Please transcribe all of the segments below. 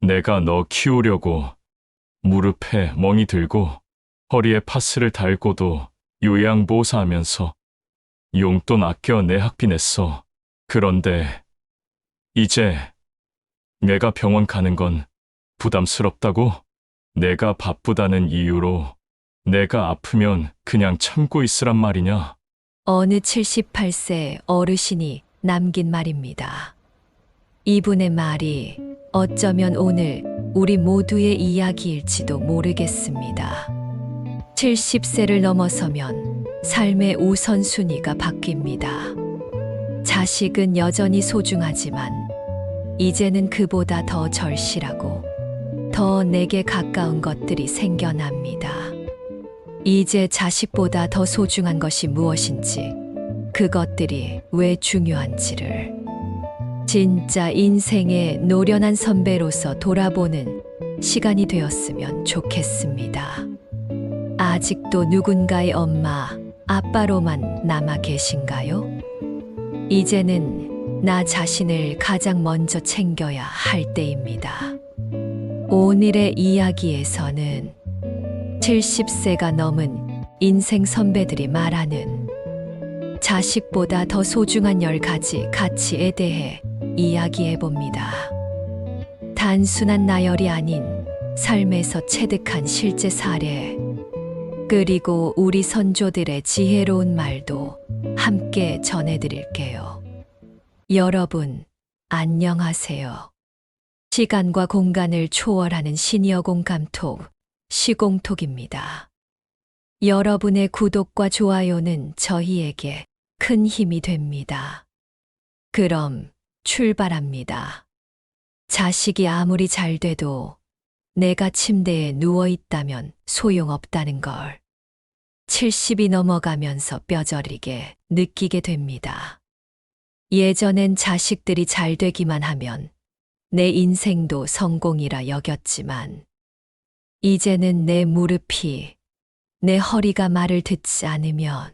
내가 너 키우려고 무릎에 멍이 들고 허리에 파스를 달고도 요양보호사하면서 용돈 아껴 내 학비 냈어. 그런데 이제 내가 병원 가는 건 부담스럽다고? 내가 바쁘다는 이유로 내가 아프면 그냥 참고 있으란 말이냐? 어느 78세 어르신이 남긴 말입니다. 이분의 말이 어쩌면 오늘 우리 모두의 이야기일지도 모르겠습니다. 70세를 넘어서면 삶의 우선순위가 바뀝니다. 자식은 여전히 소중하지만 이제는 그보다 더 절실하고 더 내게 가까운 것들이 생겨납니다. 이제 자식보다 더 소중한 것이 무엇인지, 그것들이 왜 중요한지를 진짜 인생의 노련한 선배로서 돌아보는 시간이 되었으면 좋겠습니다. 아직도 누군가의 엄마, 아빠로만 남아 계신가요? 이제는 나 자신을 가장 먼저 챙겨야 할 때입니다. 오늘의 이야기에서는 70세가 넘은 인생 선배들이 말하는 자식보다 더 소중한 10가지 가치에 대해 이야기해 봅니다. 단순한 나열이 아닌 삶에서 체득한 실제 사례, 그리고 우리 선조들의 지혜로운 말도 함께 전해드릴게요. 여러분, 안녕하세요. 시간과 공간을 초월하는 시니어 공감톡, 시공톡입니다. 여러분의 구독과 좋아요는 저희에게 큰 힘이 됩니다. 그럼 출발합니다. 자식이 아무리 잘 돼도 내가 침대에 누워 있다면 소용없다는 걸 70이 넘어가면서 뼈저리게 느끼게 됩니다. 예전엔 자식들이 잘 되기만 하면 내 인생도 성공이라 여겼지만 이제는 내 무릎이, 내 허리가 말을 듣지 않으면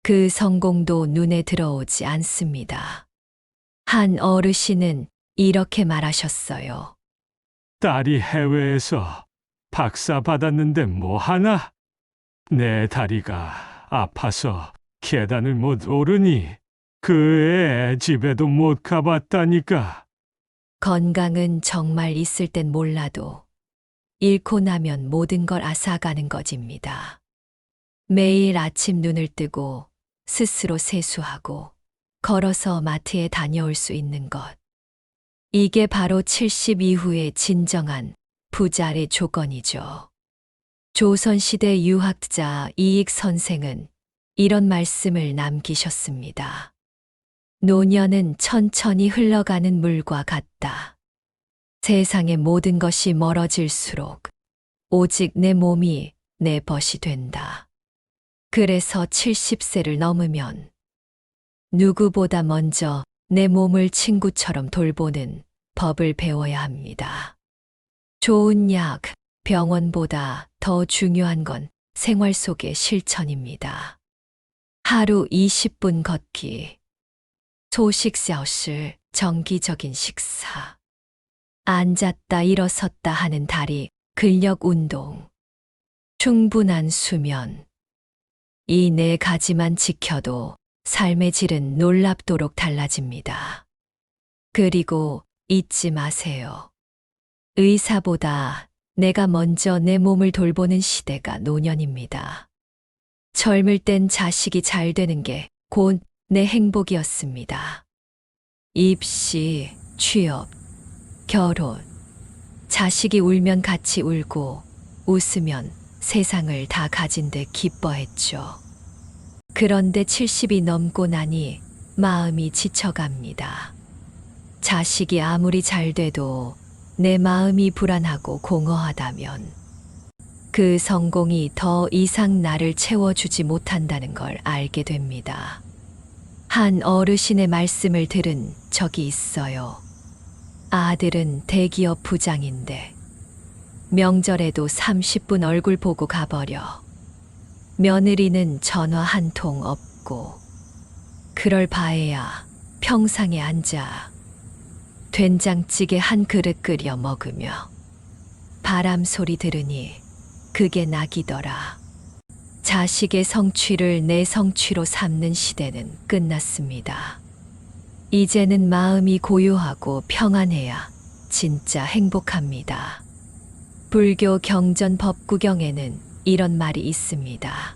그 성공도 눈에 들어오지 않습니다. 한 어르신은 이렇게 말하셨어요. 딸이 해외에서 박사 받았는데 뭐 하나? 내 다리가 아파서 계단을 못 오르니 그 애 집에도 못 가봤다니까. 건강은 정말 있을 땐 몰라도 잃고 나면 모든 걸 앗아가는 것입니다. 매일 아침 눈을 뜨고 스스로 세수하고 걸어서 마트에 다녀올 수 있는 것. 이게 바로 70 이후의 진정한 부자의 조건이죠. 조선시대 유학자 이익 선생은 이런 말씀을 남기셨습니다. 노년은 천천히 흘러가는 물과 같다. 세상의 모든 것이 멀어질수록 오직 내 몸이 내 벗이 된다. 그래서 70세를 넘으면 누구보다 먼저 내 몸을 친구처럼 돌보는 법을 배워야 합니다. 좋은 약, 병원보다 더 중요한 건 생활 속의 실천입니다. 하루 20분 걷기, 소식샤오실 정기적인 식사, 앉았다 일어섰다 하는 다리 근력 운동, 충분한 수면. 이 4가지만 지켜도 삶의 질은 놀랍도록 달라집니다. 그리고 잊지 마세요. 의사보다 내가 먼저 내 몸을 돌보는 시대가 노년입니다. 젊을 땐 자식이 잘 되는 게 곧 내 행복이었습니다. 입시, 취업, 결혼. 자식이 울면 같이 울고 웃으면 세상을 다 가진 듯 기뻐했죠. 그런데 70이 넘고 나니 마음이 지쳐갑니다. 자식이 아무리 잘 돼도 내 마음이 불안하고 공허하다면 그 성공이 더 이상 나를 채워주지 못한다는 걸 알게 됩니다. 한 어르신의 말씀을 들은 적이 있어요. 아들은 대기업 부장인데 명절에도 30분 얼굴 보고 가버려. 며느리는 전화 한 통 없고 그럴 바에야 평상에 앉아 된장찌개 한 그릇 끓여 먹으며 바람 소리 들으니 그게 낙이더라. 자식의 성취를 내 성취로 삼는 시대는 끝났습니다. 이제는 마음이 고요하고 평안해야 진짜 행복합니다. 불교 경전 법구경에는 이런 말이 있습니다.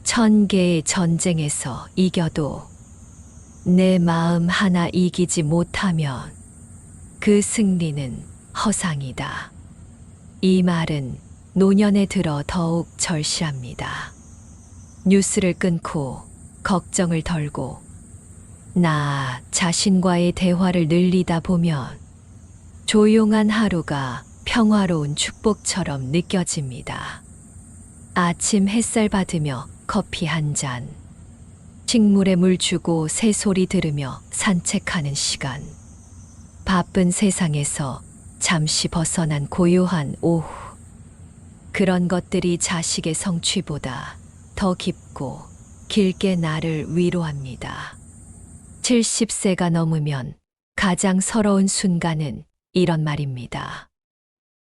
1000개의 전쟁에서 이겨도 내 마음 하나 이기지 못하면 그 승리는 허상이다. 이 말은 노년에 들어 더욱 절실합니다. 뉴스를 끊고 걱정을 덜고 나 자신과의 대화를 늘리다 보면 조용한 하루가 평화로운 축복처럼 느껴집니다. 아침 햇살 받으며 커피 한 잔, 식물에 물 주고 새소리 들으며 산책하는 시간, 바쁜 세상에서 잠시 벗어난 고요한 오후, 그런 것들이 자식의 성취보다 더 깊고 길게 나를 위로합니다. 70세가 넘으면 가장 서러운 순간은 이런 말입니다.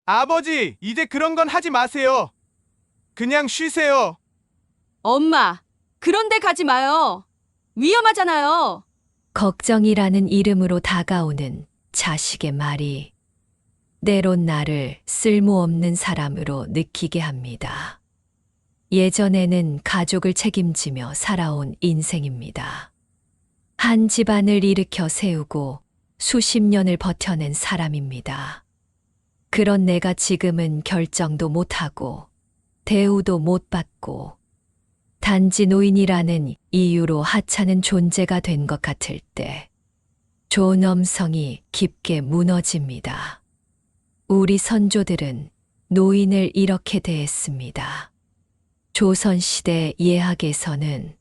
아버지, 이제 그런 건 하지 마세요. 그냥 쉬세요. 엄마, 그런데 가지 마요. 위험하잖아요. 걱정이라는 이름으로 다가오는 자식의 말이 때론 나를 쓸모없는 사람으로 느끼게 합니다. 예전에는 가족을 책임지며 살아온 인생입니다. 한 집안을 일으켜 세우고 수십 년을 버텨낸 사람입니다. 그런 내가 지금은 결정도 못하고 대우도 못 받고 단지 노인이라는 이유로 하찮은 존재가 된 것 같을 때 존엄성이 깊게 무너집니다. 우리 선조들은 노인을 이렇게 대했습니다. 조선시대 예학에서는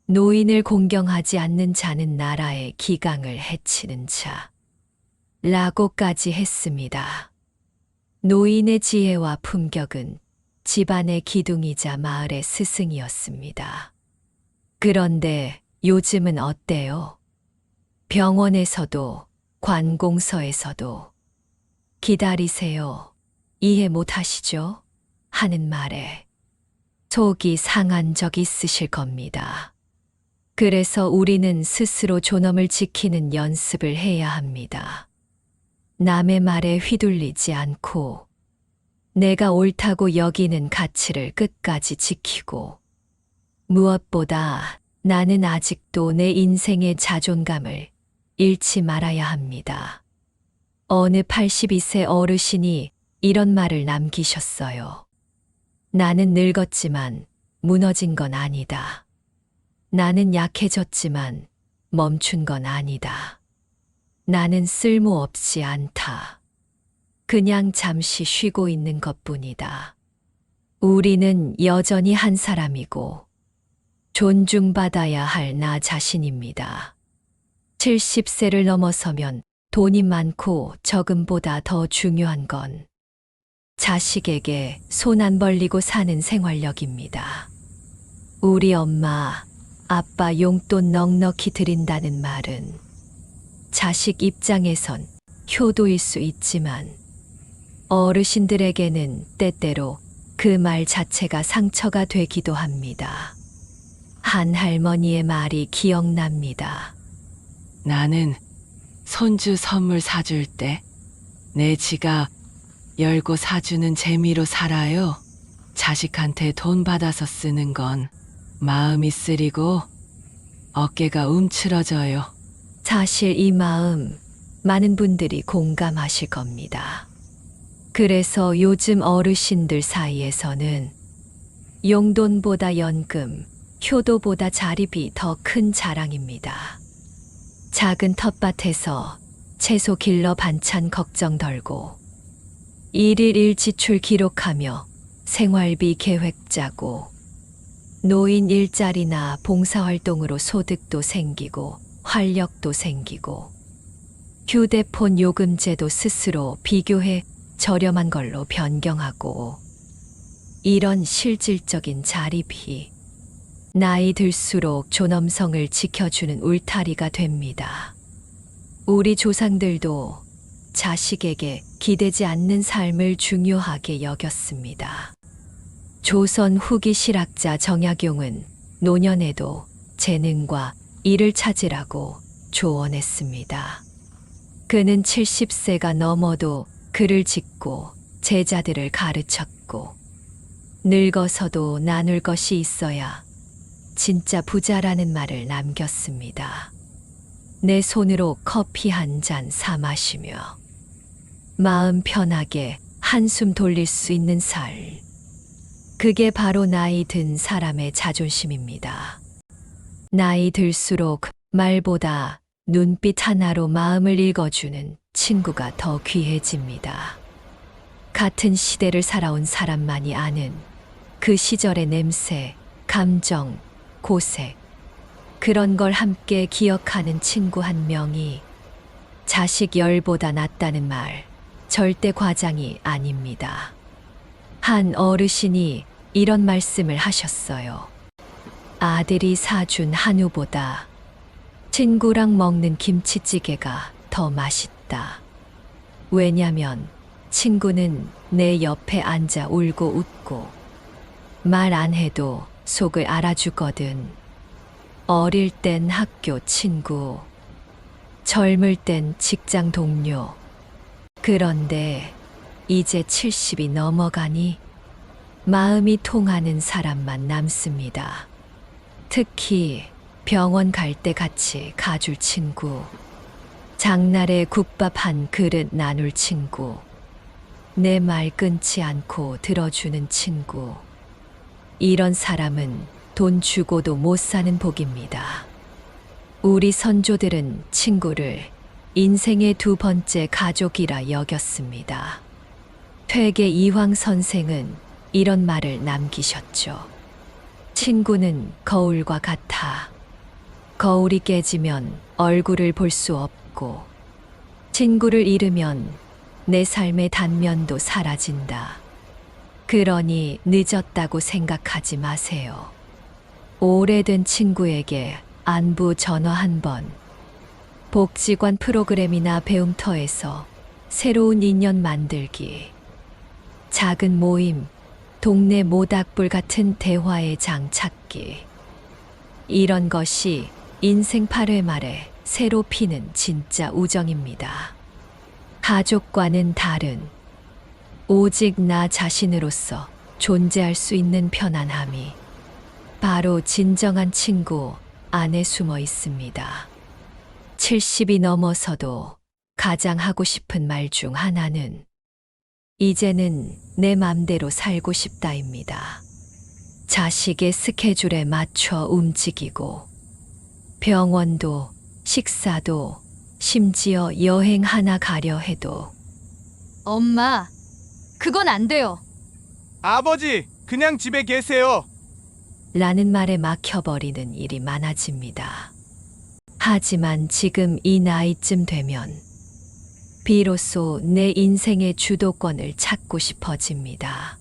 노인을 공경하지 않는 자는 나라의 기강을 해치는 자 라고까지 했습니다. 노인의 지혜와 품격은 집안의 기둥이자 마을의 스승이었습니다. 그런데 요즘은 어때요? 병원에서도 관공서에서도 기다리세요. 이해 못 하시죠? 하는 말에 속이 상한 적 있으실 겁니다. 그래서 우리는 스스로 존엄을 지키는 연습을 해야 합니다. 남의 말에 휘둘리지 않고 내가 옳다고 여기는 가치를 끝까지 지키고 무엇보다 나는 아직도 내 인생의 자존감을 잃지 말아야 합니다. 어느 82세 어르신이 이런 말을 남기셨어요. 나는 늙었지만 무너진 건 아니다. 나는 약해졌지만 멈춘 건 아니다. 나는 쓸모없지 않다. 그냥 잠시 쉬고 있는 것뿐이다. 우리는 여전히 한 사람이고 존중받아야 할 나 자신입니다. 70세를 넘어서면 돈이 많고 적음보다 더 중요한 건 자식에게 손 안 벌리고 사는 생활력입니다. 우리 엄마, 아빠 용돈 넉넉히 드린다는 말은 자식 입장에선 효도일 수 있지만 어르신들에게는 때때로 그 말 자체가 상처가 되기도 합니다. 한 할머니의 말이 기억납니다. 나는 손주 선물 사줄 때 내 지갑 열고 사주는 재미로 살아요. 자식한테 돈 받아서 쓰는 건 마음이 쓰리고 어깨가 움츠러져요. 사실 이 마음 많은 분들이 공감하실 겁니다. 그래서 요즘 어르신들 사이에서는 용돈보다 연금, 효도보다 자립이 더 큰 자랑입니다. 작은 텃밭에서 채소 길러 반찬 걱정 덜고 일일 일지출 기록하며 생활비 계획 짜고 노인 일자리나 봉사활동으로 소득도 생기고 활력도 생기고 휴대폰 요금제도 스스로 비교해 저렴한 걸로 변경하고 이런 실질적인 자립이 나이 들수록 존엄성을 지켜주는 울타리가 됩니다. 우리 조상들도 자식에게 기대지 않는 삶을 중요하게 여겼습니다. 조선 후기 실학자 정약용은 노년에도 재능과 일을 찾으라고 조언했습니다. 그는 70세가 넘어도 글을 짓고 제자들을 가르쳤고 늙어서도 나눌 것이 있어야 진짜 부자라는 말을 남겼습니다. 내 손으로 커피 한 잔 사 마시며 마음 편하게 한숨 돌릴 수 있는 살. 그게 바로 나이 든 사람의 자존심입니다. 나이 들수록 말보다 눈빛 하나로 마음을 읽어주는 친구가 더 귀해집니다. 같은 시대를 살아온 사람만이 아는 그 시절의 냄새, 감정, 고색, 그런 걸 함께 기억하는 친구 한 명이 자식 열보다 낫다는 말, 절대 과장이 아닙니다. 한 어르신이 이런 말씀을 하셨어요. 아들이 사준 한우보다 친구랑 먹는 김치찌개가 더 맛있다. 왜냐면 친구는 내 옆에 앉아 울고 웃고 말 안 해도 속을 알아주거든. 어릴 땐 학교 친구, 젊을 땐 직장 동료. 그런데 이제 70이 넘어가니 마음이 통하는 사람만 남습니다. 특히 병원 갈 때 같이 가줄 친구, 장날에 국밥 한 그릇 나눌 친구, 내 말 끊지 않고 들어주는 친구. 이런 사람은 돈 주고도 못 사는 복입니다. 우리 선조들은 친구를 인생의 두 번째 가족이라 여겼습니다. 퇴계 이황 선생은 이런 말을 남기셨죠. 친구는 거울과 같아. 거울이 깨지면 얼굴을 볼 수 없고, 친구를 잃으면 내 삶의 단면도 사라진다. 그러니 늦었다고 생각하지 마세요. 오래된 친구에게 안부 전화 한 번, 복지관 프로그램이나 배움터에서 새로운 인연 만들기, 작은 모임, 동네 모닥불 같은 대화의 장 찾기. 이런 것이 인생 8회 말에 새로 피는 진짜 우정입니다. 가족과는 다른, 오직 나 자신으로서 존재할 수 있는 편안함이 바로 진정한 친구 안에 숨어 있습니다. 70이 넘어서도 가장 하고 싶은 말 중 하나는 이제는 내 맘대로 살고 싶다입니다. 자식의 스케줄에 맞춰 움직이고 병원도 식사도 심지어 여행 하나 가려 해도 엄마, 그건 안 돼요. 아버지, 그냥 집에 계세요. 라는 말에 막혀버리는 일이 많아집니다. 하지만 지금 이 나이쯤 되면 비로소 내 인생의 주도권을 찾고 싶어집니다.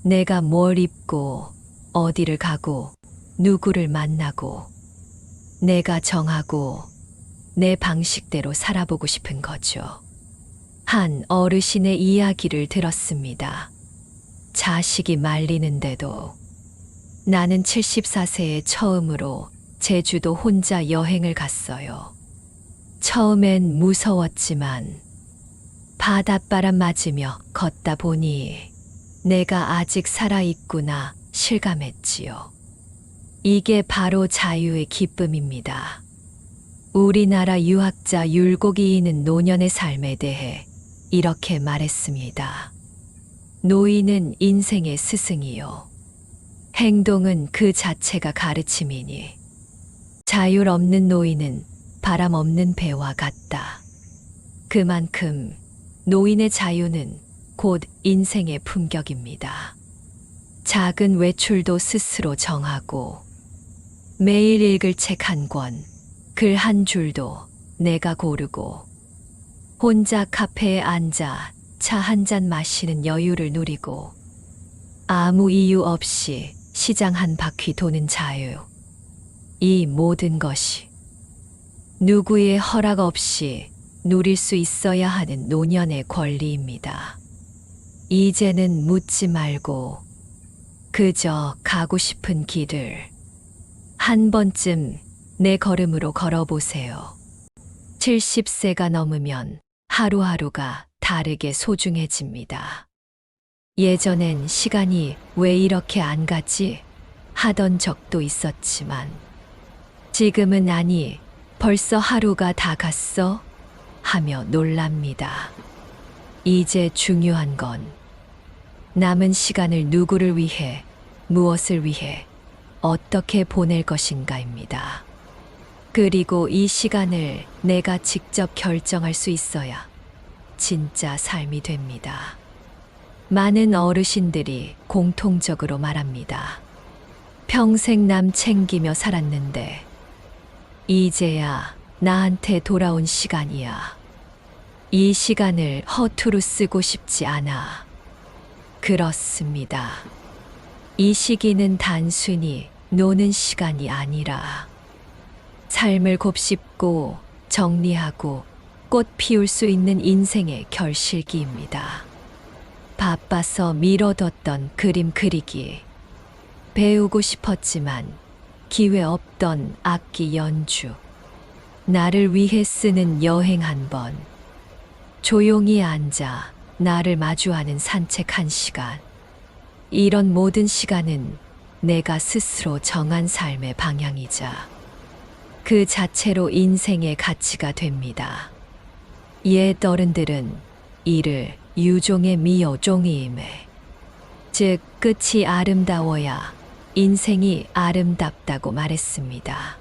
내가 뭘 입고 어디를 가고 누구를 만나고 내가 정하고 내 방식대로 살아보고 싶은 거죠. 한 어르신의 이야기를 들었습니다. 자식이 말리는데도 나는 74세에 처음으로 제주도 혼자 여행을 갔어요. 처음엔 무서웠지만 바닷바람 맞으며 걷다 보니 내가 아직 살아있구나 실감했지요. 이게 바로 자유의 기쁨입니다. 우리나라 유학자 율곡이인은 노년의 삶에 대해 이렇게 말했습니다. 노인은 인생의 스승이요. 행동은 그 자체가 가르침이니 자율 없는 노인은 바람 없는 배와 같다. 그만큼 노인의 자유는 곧 인생의 품격입니다. 작은 외출도 스스로 정하고 매일 읽을 책 한 권, 글 한 줄도 내가 고르고 혼자 카페에 앉아 차 한 잔 마시는 여유를 누리고 아무 이유 없이 시장 한 바퀴 도는 자유. 이 모든 것이 누구의 허락 없이 누릴 수 있어야 하는 노년의 권리입니다. 이제는 묻지 말고 그저 가고 싶은 길을 한 번쯤 내 걸음으로 걸어보세요. 70세가 넘으면 하루하루가 다르게 소중해집니다. 예전엔 시간이 왜 이렇게 안 가지 하던 적도 있었지만 지금은 아니 벌써 하루가 다 갔어 하며 놀랍니다. 이제 중요한 건 남은 시간을 누구를 위해, 무엇을 위해, 어떻게 보낼 것인가입니다. 그리고 이 시간을 내가 직접 결정할 수 있어야 진짜 삶이 됩니다. 많은 어르신들이 공통적으로 말합니다. 평생 남 챙기며 살았는데 이제야 나한테 돌아온 시간이야. 이 시간을 허투루 쓰고 싶지 않아. 그렇습니다. 이 시기는 단순히 노는 시간이 아니라 삶을 곱씹고 정리하고 꽃 피울 수 있는 인생의 결실기입니다. 바빠서 미뤄뒀던 그림 그리기, 배우고 싶었지만 기회 없던 악기 연주, 나를 위해 쓰는 여행 한 번, 조용히 앉아 나를 마주하는 산책 한 시간. 이런 모든 시간은 내가 스스로 정한 삶의 방향이자 그 자체로 인생의 가치가 됩니다. 옛 어른들은 이를 유종의 미여종이임에, 즉 끝이 아름다워야 인생이 아름답다고 말했습니다.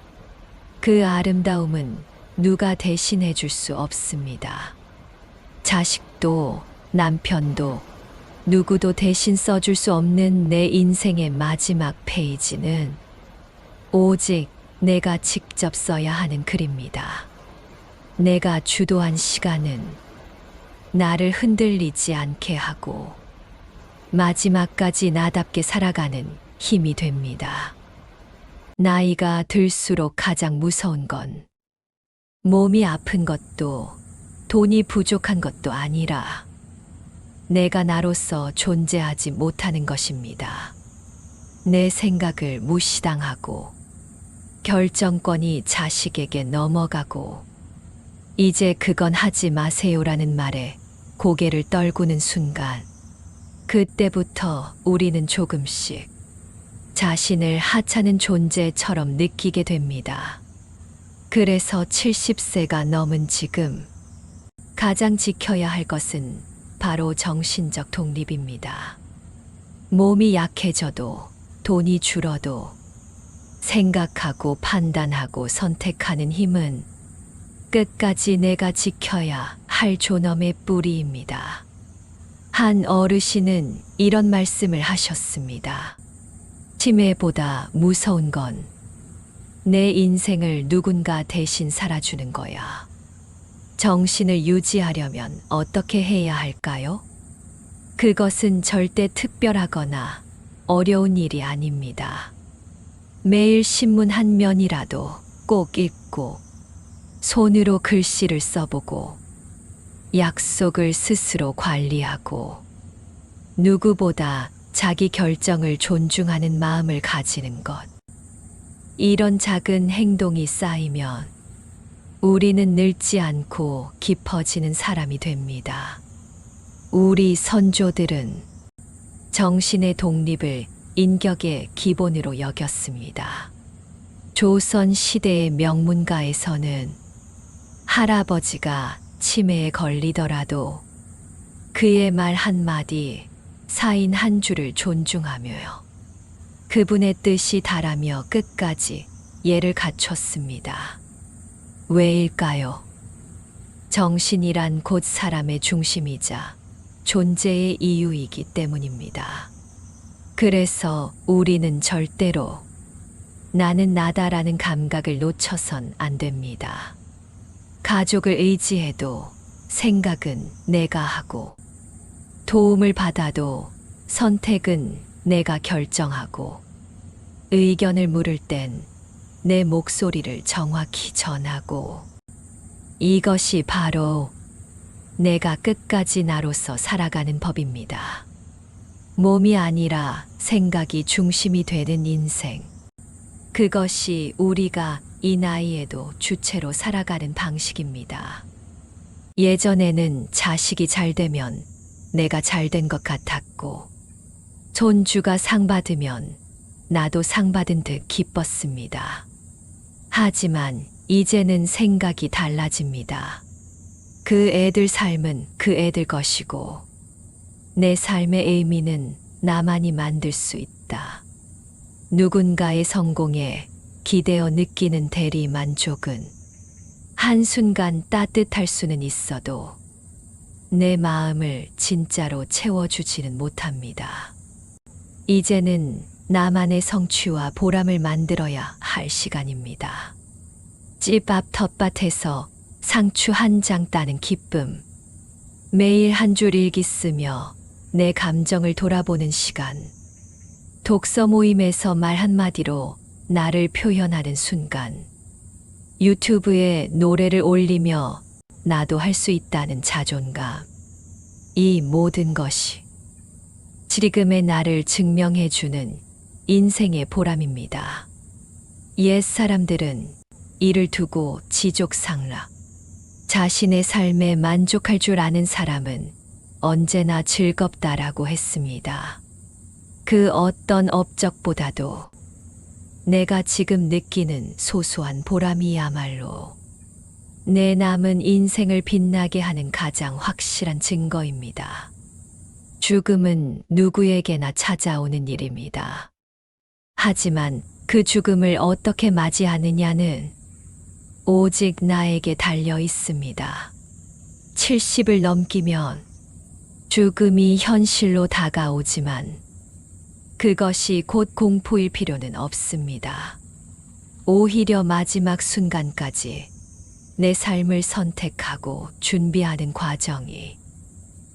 그 아름다움은 누가 대신해 줄 수 없습니다. 자식도 남편도 누구도 대신 써줄 수 없는 내 인생의 마지막 페이지는 오직 내가 직접 써야 하는 글입니다. 내가 주도한 시간은 나를 흔들리지 않게 하고 마지막까지 나답게 살아가는 힘이 됩니다. 나이가 들수록 가장 무서운 건 몸이 아픈 것도 돈이 부족한 것도 아니라 내가 나로서 존재하지 못하는 것입니다. 내 생각을 무시당하고 결정권이 자식에게 넘어가고 이제 그건 하지 마세요라는 말에 고개를 떨구는 순간 그때부터 우리는 조금씩 자신을 하찮은 존재처럼 느끼게 됩니다. 그래서 70세가 넘은 지금 가장 지켜야 할 것은 바로 정신적 독립입니다. 몸이 약해져도 돈이 줄어도 생각하고 판단하고 선택하는 힘은 끝까지 내가 지켜야 할 존엄의 뿌리입니다. 한 어르신은 이런 말씀을 하셨습니다. 치매보다 무서운 건 내 인생을 누군가 대신 살아주는 거야. 정신을 유지하려면 어떻게 해야 할까요? 그것은 절대 특별하거나 어려운 일이 아닙니다. 매일 신문 한 면이라도 꼭 읽고 손으로 글씨를 써보고 약속을 스스로 관리하고 누구보다 자기 결정을 존중하는 마음을 가지는 것. 이런 작은 행동이 쌓이면 우리는 늙지 않고 깊어지는 사람이 됩니다. 우리 선조들은 정신의 독립을 인격의 기본으로 여겼습니다. 조선 시대의 명문가에서는 할아버지가 치매에 걸리더라도 그의 말 한마디, 사인 한 줄을 존중하며요. 그분의 뜻이 다라며 끝까지 예를 갖췄습니다. 왜일까요? 정신이란 곧 사람의 중심이자 존재의 이유이기 때문입니다. 그래서 우리는 절대로 나는 나다라는 감각을 놓쳐선 안 됩니다. 가족을 의지해도 생각은 내가 하고 도움을 받아도 선택은 내가 결정하고 의견을 물을 땐 내 목소리를 정확히 전하고 이것이 바로 내가 끝까지 나로서 살아가는 법입니다. 몸이 아니라 생각이 중심이 되는 인생. 그것이 우리가 이 나이에도 주체로 살아가는 방식입니다. 예전에는 자식이 잘 되면 내가 잘 된 것 같았고, 손주가 상 받으면 나도 상 받은 듯 기뻤습니다. 하지만 이제는 생각이 달라집니다. 그 애들 삶은 그 애들 것이고, 내 삶의 의미는 나만이 만들 수 있다. 누군가의 성공에 기대어 느끼는 대리 만족은 한순간 따뜻할 수는 있어도 내 마음을 진짜로 채워주지는 못합니다. 이제는 나만의 성취와 보람을 만들어야 할 시간입니다. 집 앞 텃밭에서 상추 한 장 따는 기쁨, 매일 한 줄 일기 쓰며 내 감정을 돌아보는 시간, 독서 모임에서 말 한마디로 나를 표현하는 순간, 유튜브에 노래를 올리며 나도 할 수 있다는 자존감, 이 모든 것이 지금의 나를 증명해주는 인생의 보람입니다. 옛 사람들은 일을 두고 지족상락, 자신의 삶에 만족할 줄 아는 사람은 언제나 즐겁다라고 했습니다. 그 어떤 업적보다도 내가 지금 느끼는 소소한 보람이야말로 내 남은 인생을 빛나게 하는 가장 확실한 증거입니다. 죽음은 누구에게나 찾아오는 일입니다. 하지만 그 죽음을 어떻게 맞이하느냐는 오직 나에게 달려 있습니다. 70을 넘기면 죽음이 현실로 다가오지만 그것이 곧 공포일 필요는 없습니다. 오히려 마지막 순간까지 내 삶을 선택하고 준비하는 과정이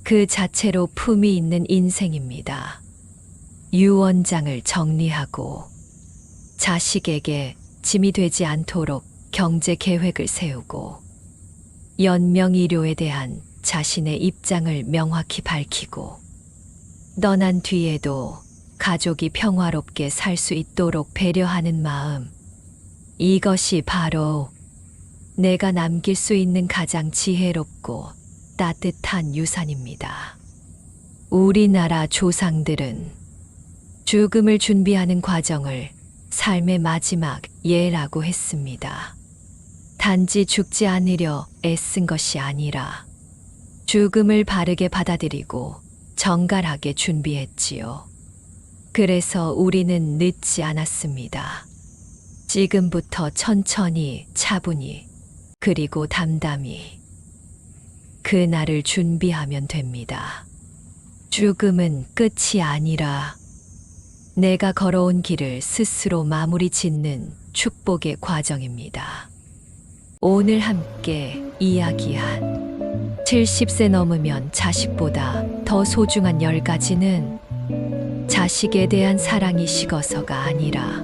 그 자체로 품이 있는 인생입니다. 유언장을 정리하고 자식에게 짐이 되지 않도록 경제 계획을 세우고 연명의료에 대한 자신의 입장을 명확히 밝히고 떠난 뒤에도 가족이 평화롭게 살 수 있도록 배려하는 마음, 이것이 바로 내가 남길 수 있는 가장 지혜롭고 따뜻한 유산입니다. 우리나라 조상들은 죽음을 준비하는 과정을 삶의 마지막 예라고 했습니다. 단지 죽지 않으려 애쓴 것이 아니라 죽음을 바르게 받아들이고 정갈하게 준비했지요. 그래서 우리는 늦지 않았습니다. 지금부터 천천히, 차분히, 그리고 담담히 그날을 준비하면 됩니다. 죽음은 끝이 아니라 내가 걸어온 길을 스스로 마무리 짓는 축복의 과정입니다. 오늘 함께 이야기한 70세 넘으면 자식보다 더 소중한 10가지는 자식에 대한 사랑이 식어서가 아니라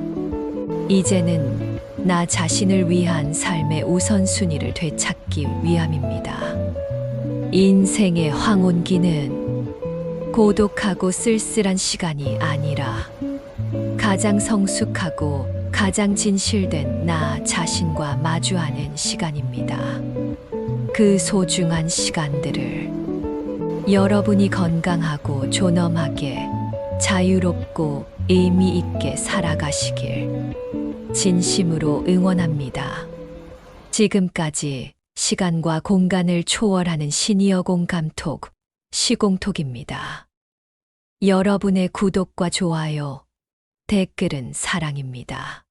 이제는 나 자신을 위한 삶의 우선순위를 되찾기 위함입니다. 인생의 황혼기는 고독하고 쓸쓸한 시간이 아니라 가장 성숙하고 가장 진실된 나 자신과 마주하는 시간입니다. 그 소중한 시간들을 여러분이 건강하고 존엄하게 자유롭고 의미 있게 살아가시길 진심으로 응원합니다. 지금까지 시간과 공간을 초월하는 시니어공 감톡 시공톡입니다. 여러분의 구독과 좋아요, 댓글은 사랑입니다.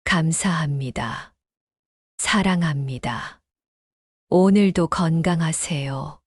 감사합니다. 사랑합니다. 오늘도 건강하세요.